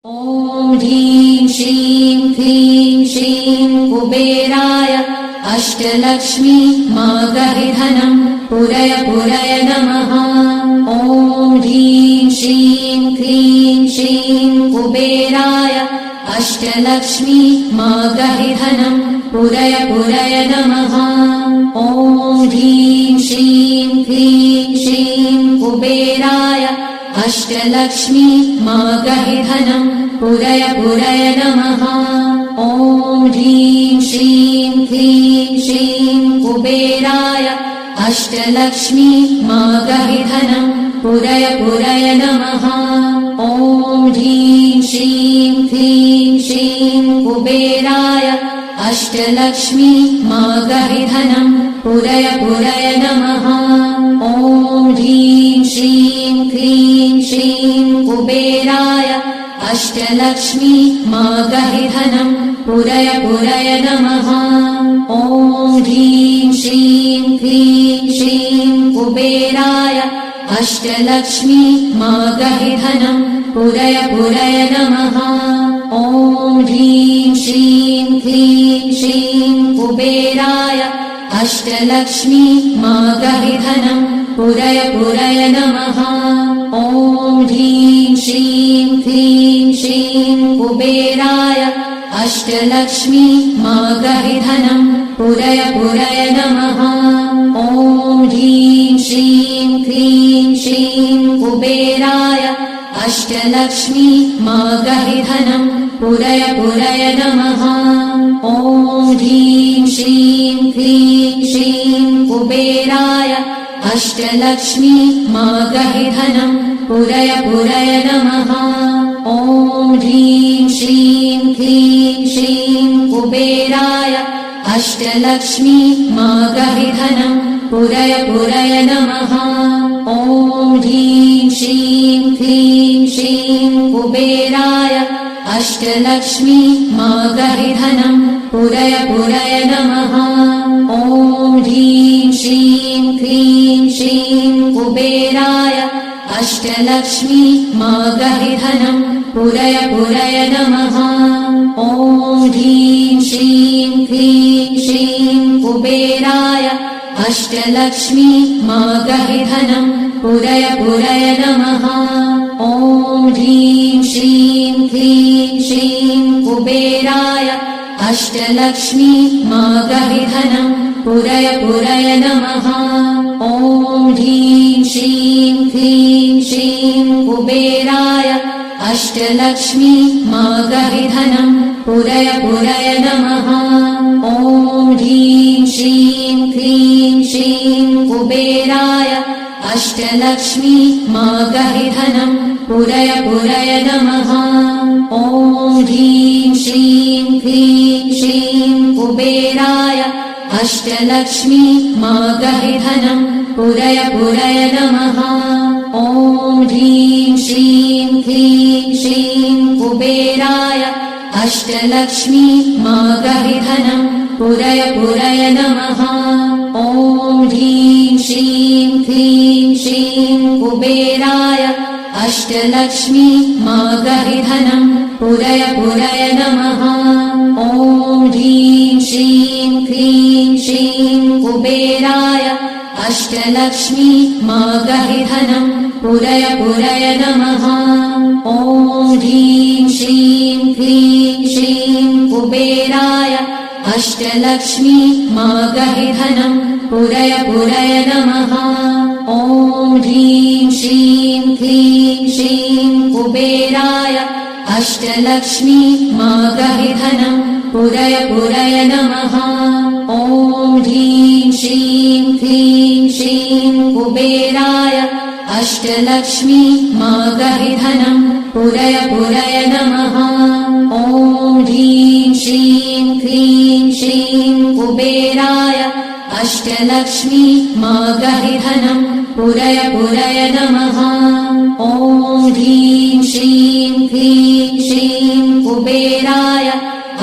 ॐ ह्रीं श्रीं क्लीं श्रीं कुबेराय अष्टलक्ष्मी मागहिधनं पुरय पुरय नमः। ॐ ह्रीं श्रीं क्लीं श्रीं कुबेराय अष्टलक्ष्मी मागहिधनं पुरय पुरय नमः। ॐ ह्रीं श्रीं क्लीं श्रीं कुबेराय अष्टलक्ष्मी मागहिधनं पुरय पुरय नमः। ॐ ह्रीं श्रीं क्लीं श्रीं कुबेराय अष्टलक्ष्मी मागहिधनं पुरय पुरय नमः। ॐ ह्रीं श्रीं क्लीं श्रीं कुबेराय अष्टलक्ष्मी मागहिधनं पुरय पुरय नमः। ॐ ह्रीं श्रीं क्लीं श्रीं कुबेराय अष्टलक्ष्मी मागहिधनं पुरय पुरय नमः। ॐ ह्रीं श्रीं क्लीं श्रीं कुबेराय अष्टलक्ष्मी मागहिधनं पुरय पुरय नमः। ॐ ह्रीं श्रीं क्लीं श्रीं कुबेराय अष्टलक्ष्मी मागहिधनं पुरय पुरय नमः। ॐ ह्रीं श्रीं क्लीं श्रीं कुबेराय अष्टलक्ष्मी मागहिधनं पुरय पुरय नमः। ॐ ह्रीं श्रीं क्लीं श्रीं कुबेराय अष्टलक्ष्मी मागहिधनं पुरय पुरय नमः। ॐ ह्रीं श्रीं क्लीं श्रीं कुबेराय अष्टलक्ष्मी मागहिधनं पुरय पुरय नमः। ॐ ह्रीं श्रीं क्लीं श्रीं कुबेराय अष्टलक्ष्मी मागहिधनं पुरय पुरय नमः। ॐ ह्रीं श्रीं क्लीं श्रीं कुबेराय अष्टलक्ष्मी मागहिधनं पुरय पुरय नमः। ॐ ह्रीं श्रीं क्लीं श्रीं कुबेराय अष्टलक्ष्मी मागहिधनं पुरय पुरय नमः। ॐ ह्रीं श्रीं क्लीं श्रीं कुबेराय अष्टलक्ष्मी मागहिधनं पुरय पुरय नमः। ॐ ह्रीं श्रीं क्लीं श्रीं कुबेराय अष्टलक्ष्मी मागहिधनं पुरय पुरय नमः। ॐ ह्रीं श्रीं क्लीं श्रीं कुबेराय अष्टलक्ष्मी मागहिधनं पुरय पुरय नमः। ॐ ह्रीं श्रीं क्लीं श्रीं कुबेराय अष्टलक्ष्मी मागहिधनं पुरय पुरय नमः। ॐ ह्रीं श्रीं क्लीं श्रीं कुबेराय अष्टलक्ष्मी मागहिधनं पुरय पुरय नमः। ॐ ह्रीं श्रीं क्लीं श्रीं कुबेराय अष्टलक्ष्मी मागहिधनं पुरय पुरय नमः। ॐ ह्रीं श्रीं क्लीं श्रीं कुबेराय अष्टलक्ष्मी मागहिधनं पुरय पुरय नमः। ॐ ह्रीं श्रीं क्लीं श्रीं कुबेराय अष्टलक्ष्मी मागहिधनं पुरय पुरय नमः। ॐ ह्रीं श्रीं क्लीं श्रीं कुबेराय अष्टलक्ष्मी मागहिधनं पुरय पुरय नमः। ॐ ह्रीं श्रीं क्लीं श्रीं कुबेराय अष्टलक्ष्मी मागहिधनं पुरय पुरय नमः। ॐ ह्रीं श्रीं क्लीं श्रीं कुबेराय अष्टलक्ष्मी मागहिधनं पुरय पुरय नमः। ॐ ह्रीं श्रीं क्लीं श्रीं कुबेराय अष्टलक्ष्मी मागहिधनं पुरय पुरय नमः। ॐ ह्रीं श्रीं क्लीं श्रीं कुबेराय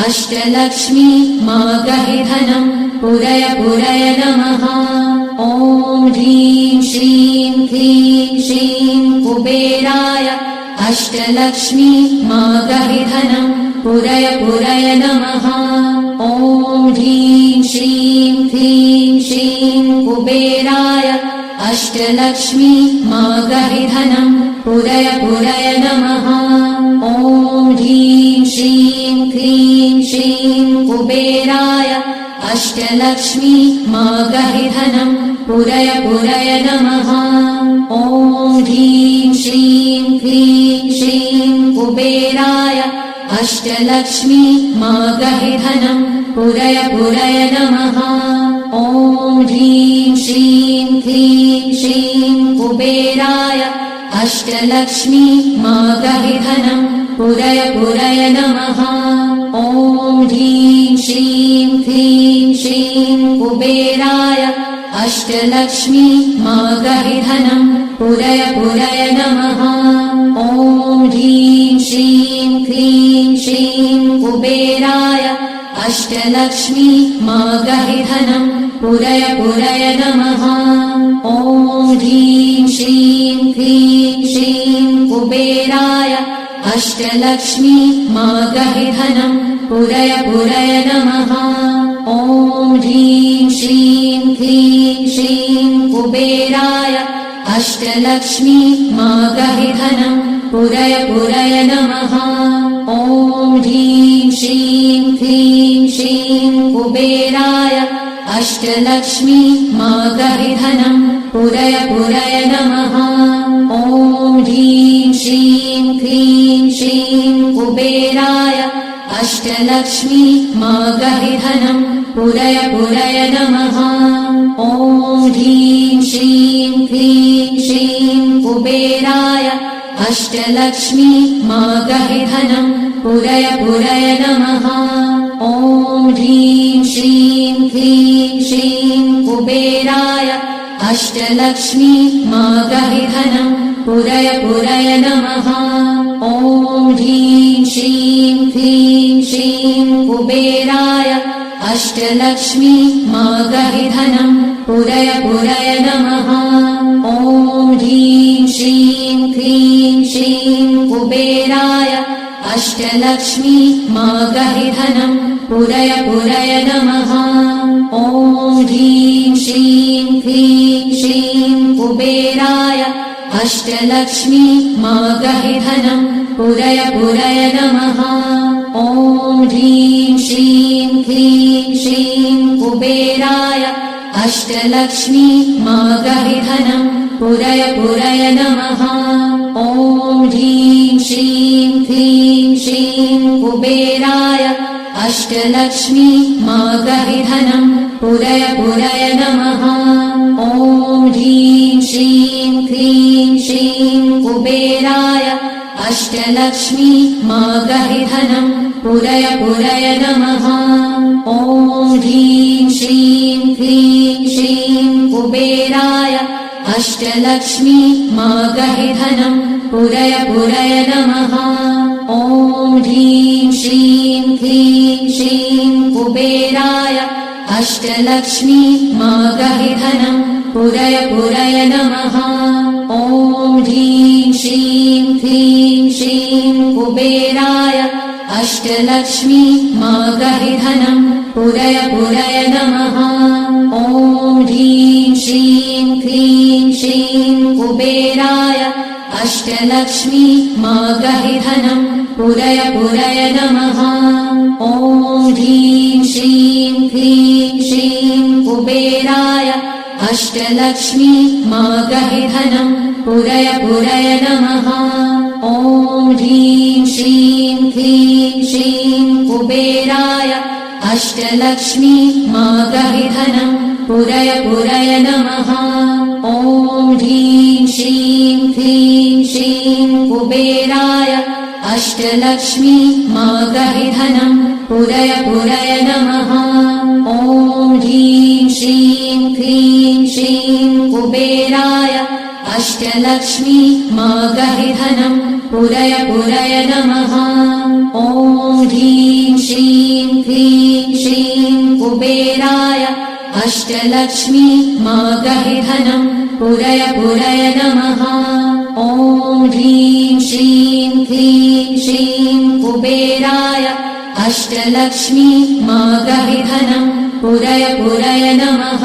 अष्टलक्ष्मी मागहिधनं पुरय पुरय नमः। ॐ ह्रीं श्रीं क्लीं श्रीं कुबेराय अष्टलक्ष्मी मागहि धनं पुरय पुरय नमः। ॐ ह्रीं श्रीं क्लीं श्रीं कुबेराय अष्टलक्ष्मी मागहि धनं पुरय पुरय नमः। ॐ ह्रीं श्रीं क्लीं श्रीं कुबेराय अष्टलक्ष्मी मागहि धनं पुरय पुरय नमः। ॐ ह्रीं श्रीं क्लीं श्रीं कुबेराय अष्टलक्ष्मी मागहि धनं पुरय पुरय नमः। ॐ ह्रीं श्रीं क्लीं श्रीं कुबेराय अष्टलक्ष्मी मागहि धनं पुरय पुरय नमः। ॐ ह्रीं श्रीं क्लीं श्रीं कुबेराय अष्टलक्ष्मी मागहि धनं पुरय पुरय नमः। ॐ ह्रीं श्रीं क्लीं श्रीं कुबेराय अष्टलक्ष्मी मागहि धनं पुरय पुरय नमः। ॐ ह्रीं श्रीं क्लीं श्रीं कुबेराय अष्टलक्ष्मी मागहि धनं पुरय पुरय नमः। ॐ ह्रीं श्रीं क्लीं श्रीं कुबेराय अष्टलक्ष्मी मागहि धनं पुरय पुरय नमः। ॐ ह्रीं श्रीं क्लीं श्रीं कुबेराय अष्टलक्ष्मी मागहि धनं पुरय पुरय नमः। ॐ ह्रीं श्रीं क्लीं श्रीं कुबेराय अष्टलक्ष्मी मागहि धनं पुरय पुरय नमः। ॐ ह्रीं श्रीं क्लीं श्रीं कुबेराय अष्टलक्ष्मी मागहि धनं पुरय पुरय नमः। ॐ ह्रीं श्रीं क्लीं श्रीं कुबेराय अष्टलक्ष्मी मागहि धनं पुरय पुरय नमः। ॐ ह्रीं श्रीं क्लीं श्रीं कुबेराय अष्टलक्ष्मी मागहि धनं पुरय पुरय नमः। ॐ ह्रीं श्रीं क्लीं श्रीं कुबेराय अष्टलक्ष्मी मागहि धनं पुरय पुरय नमः। ॐ ह्रीं श्रीं क्लीं श्रीं कुबेराय अष्टलक्ष्मी मागहि धनं पुरय पुरय नमः। ॐ ह्रीं श्रीं क्लीं श्रीं कुबेराय अष्टलक्ष्मी मागहि धनं पुरय पुरय नमः। ॐ ह्रीं श्रीं क्लीं श्रीं कुबेराय अष्टलक्ष्मी मागहि धनं पुरय पुरय नमः। ॐ ह्रीं श्रीं क्लीं श्रीं कुबेराय अष्टलक्ष्मी मागहि धनं पुरय पुरय नमः। ॐ ह्रीं श्रीं क्लीं श्रीं कुबेराय अष्टलक्ष्मी मागहि धनं पुरय पुरय नमः। ॐ ह्रीं श्रीं क्लीं श्रीं कुबेराय अष्टलक्ष्मी मागहि धनं पुरय पुरय नमः। ॐ ह्रीं श्रीं क्लीं श्रीं कुबेराय अष्टलक्ष्मी मागहि धनं पुरय पुरय नमः। ॐ ह्रीं श्रीं क्लीं श्रीं कुबेराय अष्टलक्ष्मी मागहि धनं पुरय पुरय नमः। ॐ ह्रीं श्रीं क्लीं श्रीं कुबेराय अष्टलक्ष्मी मागहि धनं पुरय पुरय नमः। ॐ ह्रीं श्रीं क्लीं श्रीं कुबेराय अष्टलक्ष्मी मागहि धनं पुरय पुरय नमः। ॐ ह्रीं श्रीं क्लीं श्रीं कुबेराय अष्टलक्ष्मी मागहि धनं पुरय पुरय नमः। ॐ ह्रीं श्रीं क्लीं श्रीं कुबेराय अष्टलक्ष्मी मागहि धनं पुरय पुरय नमः। ॐ ह्रीं श्रीं क्लीं श्रीं कुबेराय अष्टलक्ष्मी मागहि धनं पुरय पुरय नमः। ॐ ह्रीं श्रीं क्लीं श्रीं कुबेराय अष्टलक्ष्मी मागहिधनं पुरय पुरय नमः।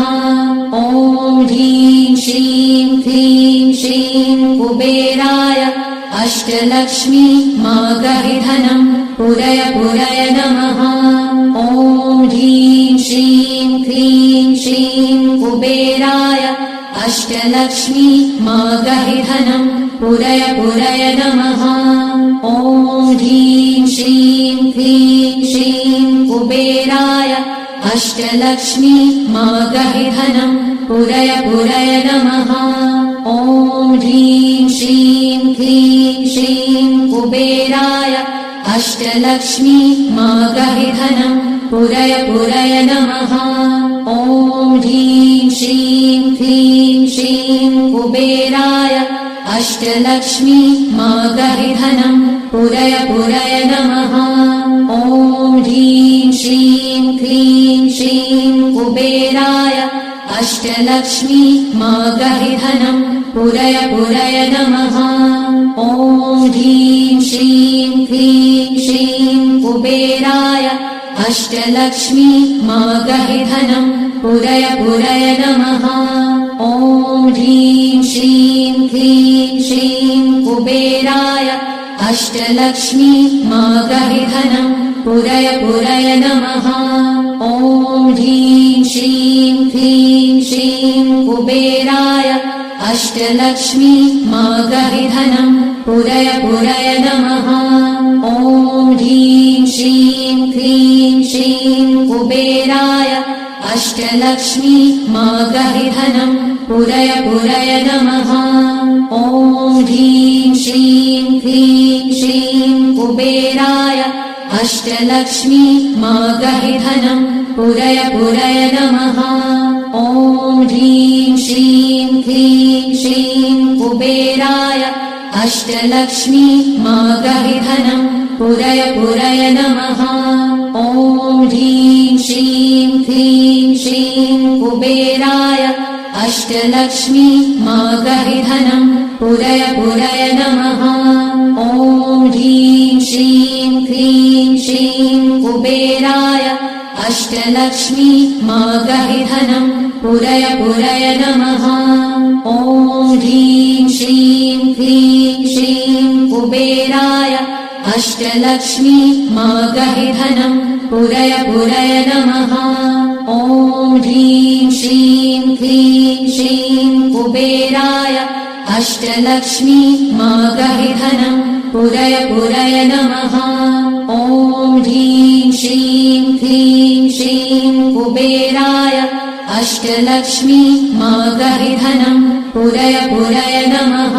ॐ ह्रीं श्रीं क्लीं श्रीं कुबेराय अष्टलक्ष्मी मागहिधनं पुरय पुरय नमः। ॐ ह्रीं श्रीं क्लीं श्रीं कुबेराय अष्टलक्ष्मी मागहिधनं पुरय पुरय नमः। ॐ ह्रीं श्रीं क्लीं श्रीं कुबेराय अष्टलक्ष्मी मागहिधनं पुरय पुरय नमः। ॐ ह्रीं श्रीं क्लीं श्रीं कुबेराय अष्टलक्ष्मी मागहिधनं पुरय पुरय नमः। ॐ ह्रीं श्रीं क्लीं श्रीं कुबेराय अष्टलक्ष्मी मागहिधनं पुरय पुरय नमः। ॐ ह्रीं श्रीं क्लीं श्रीं कुबेराय अष्टलक्ष्मी मागहिधनं पुरय पुरय नमः। ॐ ह्रीं श्रीं क्लीं श्रीं कुबेराय अष्टलक्ष्मी मागहिधनं पुरय पुरय नमः। ॐ ह्रीं श्रीं क्लीं श्रीं कुबेराय अष्टलक्ष्मी मागहिधनं पुरय पुरय नमः। ॐ ह्रीं श्रीं क्लीं श्रीं कुबेराय अष्टलक्ष्मी मागहिधनं पुरय पुरय नमः। ॐ ह्रीं श्रीं क्लीं श्रीं कुबेराय अष्टलक्ष्मी मागहिधनं पुरय पुरय नमः। ॐ ह्रीं श्रीं क्लीं श्रीं कुबेराय अष्टलक्ष्मी मागहिधनं पुरय पुरय नमः। ॐ ह्रीं श्रीं क्लीं श्रीं कुबेराय अष्टलक्ष्मी मागहिधनं पुरय पुरय नमः। ॐ ह्रीं श्रीं क्लीं श्रीं कुबेराय अष्टलक्ष्मी मागहिधनं पुरय पुरय नमः। ॐ ह्रीं श्रीं क्लीं श्रीं कुबेराय अष्टलक्ष्मी मागहिधनं पुरय पुरय नमः। ॐ ह्रीं श्रीं क्लीं श्रीं कुबेराय अष्टलक्ष्मी मागहिधनं पुरय पुरय नमः। ॐ ह्रीं श्रीं क्लीं श्रीं कुबेराय अष्टलक्ष्मी मागहिधनं पुरय पुरय नमः। ॐ ह्रीं श्रीं क्लीं श्रीं कुबेराय अष्टलक्ष्मी मागहिधनं पुरय पुरय नमः।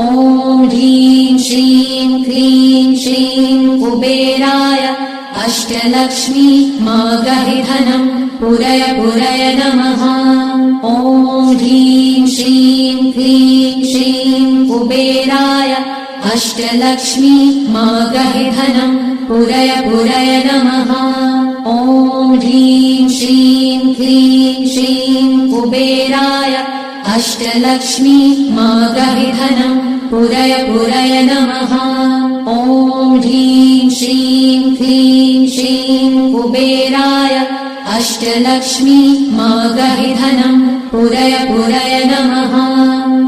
ॐ ह्रीं श्रीं क्लीं श्रीं कुबेराय अष्टलक्ष्मी मागहिधनं पुरय पुरय नमः। ॐ ह्रीं श्रीं क्लीं श्रीं कुबेराय अष्टलक्ष्मी मागहिधनं पुरय पुरय नमः। ॐ ह्रीं श्रीं क्लीं श्रीं कुबेराय अष्टलक्ष्मी मागहिधनं पुरय पुरय नमः। ॐ ह्रीं श्रीं क्लीं श्रीं कुबेराय अष्टलक्ष्मी मागहिधनं पुरय पुरय नमः।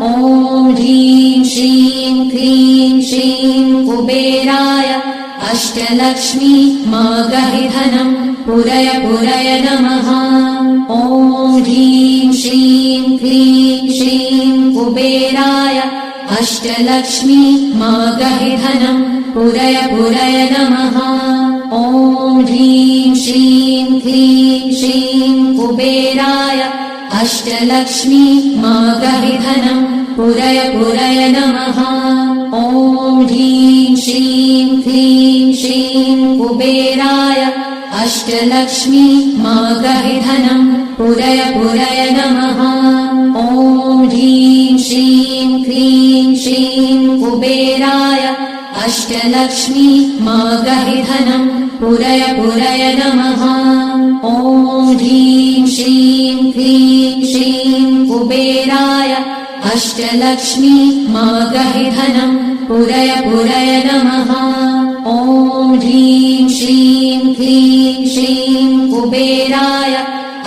ॐ ह्रीं श्रीं क्लीं श्रीं कुबेराय अष्टलक्ष्मी मागहिधनं पुरय पुरय नमः। ॐ ह्रीं श्रीं क्लीं श्रीं कुबेराय अष्टलक्ष्मी मागहिधनं पुरय पुरय नमः। ॐ ह्रीं श्रीं क्लीं श्रीं कुबेराय अष्टलक्ष्मी मागहिधनं पुरय पुरय नमः। ॐ ह्रीं श्रीं क्लीं श्रीं कुबेराय अष्टलक्ष्मी मागहिधनं पुरय पुरय नमः। ॐ ह्रीं श्रीं क्लीं श्रीं कुबेराय अष्टलक्ष्मी मागहिधनं पुरय पुरय नमः। ॐ ह्रीं श्रीं क्लीं श्रीं कुबेराय अष्टलक्ष्मी मागहि धनं पुरय पुरय नमः। ॐ ह्रीं श्रीं क्लीं श्रीं कुबेराय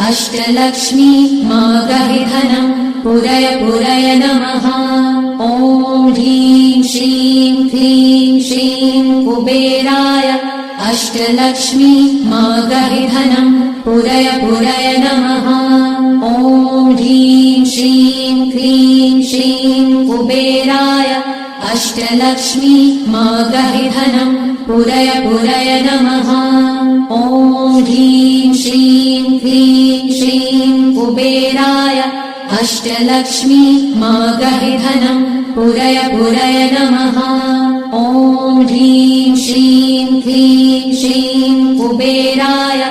अष्टलक्ष्मी मागहि धनं पुरय पुरय नमः। ॐ ह्रीं श्रीं क्लीं श्रीं कुबेराय अष्टलक्ष्मी मागहि धनं पुरय पुरय नमः। ॐ ह्रीं श्रीं क्लीं श्रीं कुबेराय अष्टलक्ष्मी मागहि धनं पुरय पुरय नमः। ॐ ह्रीं श्रीं क्लीं श्रीं कुबेराय अष्टलक्ष्मी मागहि धनं पुरय पुरय नमः। ॐ ह्रीं श्रीं क्लीं श्रीं कुबेराय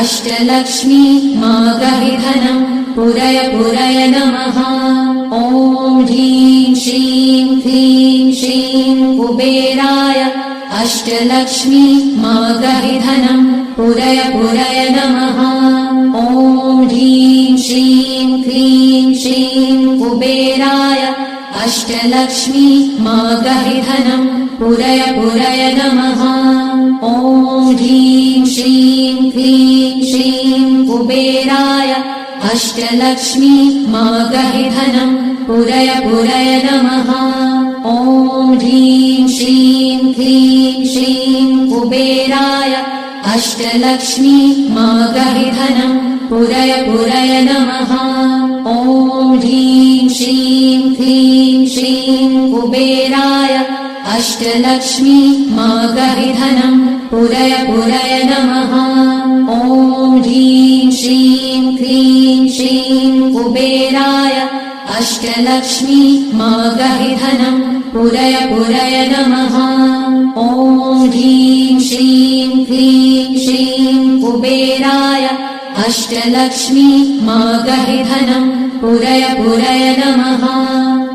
अष्टलक्ष्मी मागहि धनं पुरय पुरय नमः। ॐ ह्रीं श्रीं क्लीं श्रीं कुबेराय अष्टलक्ष्मी मागहि धनं पुरय पुरय नमः। ॐ ह्रीं श्रीं क्लीं श्रीं कुबेराय अष्टलक्ष्मी मागहि धनं पुरय पुरय नमः। ॐ ह्रीं श्रीं क्लीं श्रीं कुबेराय अष्टलक्ष्मी मागहि धनं पुरय पुरय नमः। ॐ ह्रीं श्रीं क्लीं श्रीं कुबेराय अष्टलक्ष्मी मागहि धनं पुरय पुरय नमः। ॐ ह्रीं श्रीं क्लीं श्रीं कुबेराय अष्टलक्ष्मी मागहि धनं पुरय पुरय नमः। ॐ ह्रीं श्रीं क्लीं श्रीं कुबेराय अष्टलक्ष्मी मागहि धनं पुरय पुरय नमः। ॐ ह्रीं श्रीं क्लीं श्रीं कुबेराय अष्टलक्ष्मी मागहि धनं पुरय पुरय नमः।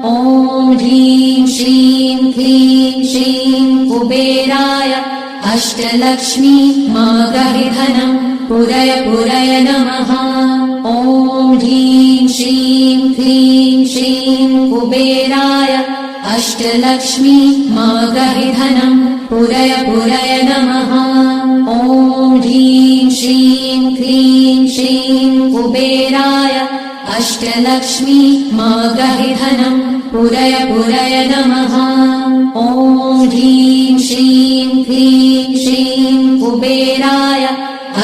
ॐ ह्रीं श्रीं क्लीं श्रीं कुबेराय अष्टलक्ष्मी मागहि धनं पुरय पुरय नमः। ॐ ह्रीं श्रीं क्लीं श्रीं कुबेराय अष्टलक्ष्मी मागहि धनं पुरय पुरय नमः। ॐ ह्रीं श्रीं क्लीं श्रीं कुबेराय अष्टलक्ष्मी मागहि धनं पुरय पुरय नमः। ॐ ह्रीं श्रीं क्लीं श्रीं कुबेराय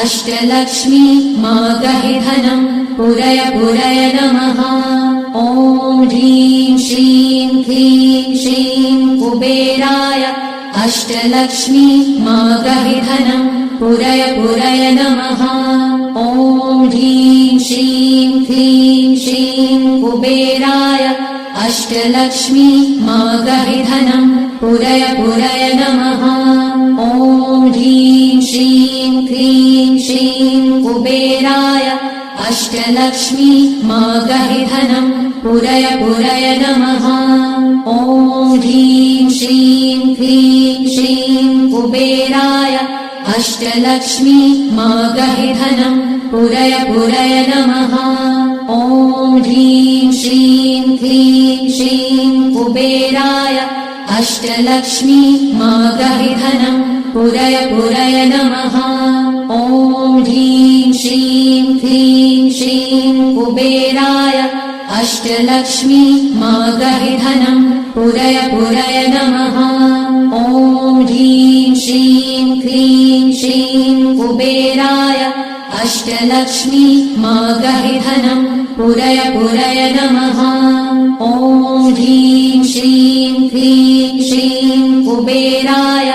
अष्टलक्ष्मी मागहि धनं पुरय पुरय नमः। ॐ ह्रीं श्रीं क्लीं श्रीं कुबेराय अष्टलक्ष्मी मागहि धनं पुरय पुरय नमः। ॐ ह्रीं श्रीं क्लीं श्रीं कुबेराय अष्टलक्ष्मी मागहि धनं पुरय पुरय नमः। ॐ ह्रीं श्रीं क्लीं श्रीं कुबेराय अष्टलक्ष्मी मागहि धनं पुरय पुरय नमः। ॐ ह्रीं श्रीं क्लीं श्रीं कुबेराय अष्टलक्ष्मी मागहि धनं पुरय पुरय नमः। ॐ ह्रीं श्रीं क्लीं श्रीं कुबेराय अष्टलक्ष्मी मागहि धनं पुरय पुरय नमः। ॐ ह्रीं श्रीं क्लीं श्रीं कुबेराय अष्टलक्ष्मी मागहि धनं पुरय पुरय नमः। ॐ ह्रीं श्रीं क्लीं श्रीं कुबेराय अष्टलक्ष्मी मागहि धनं पुरय पुरय नमः। ॐ ह्रीं श्रीं क्लीं श्रीं कुबेराय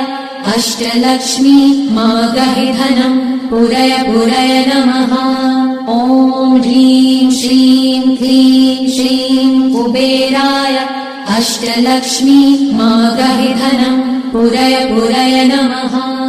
अष्टलक्ष्मी मागहि धनं पुरय पुरय नमः। ॐ ह्रीं श्रीं क्लीं श्रीं कुबेराय अष्टलक्ष्मी मागहि धनं पुरय पुरय नमः।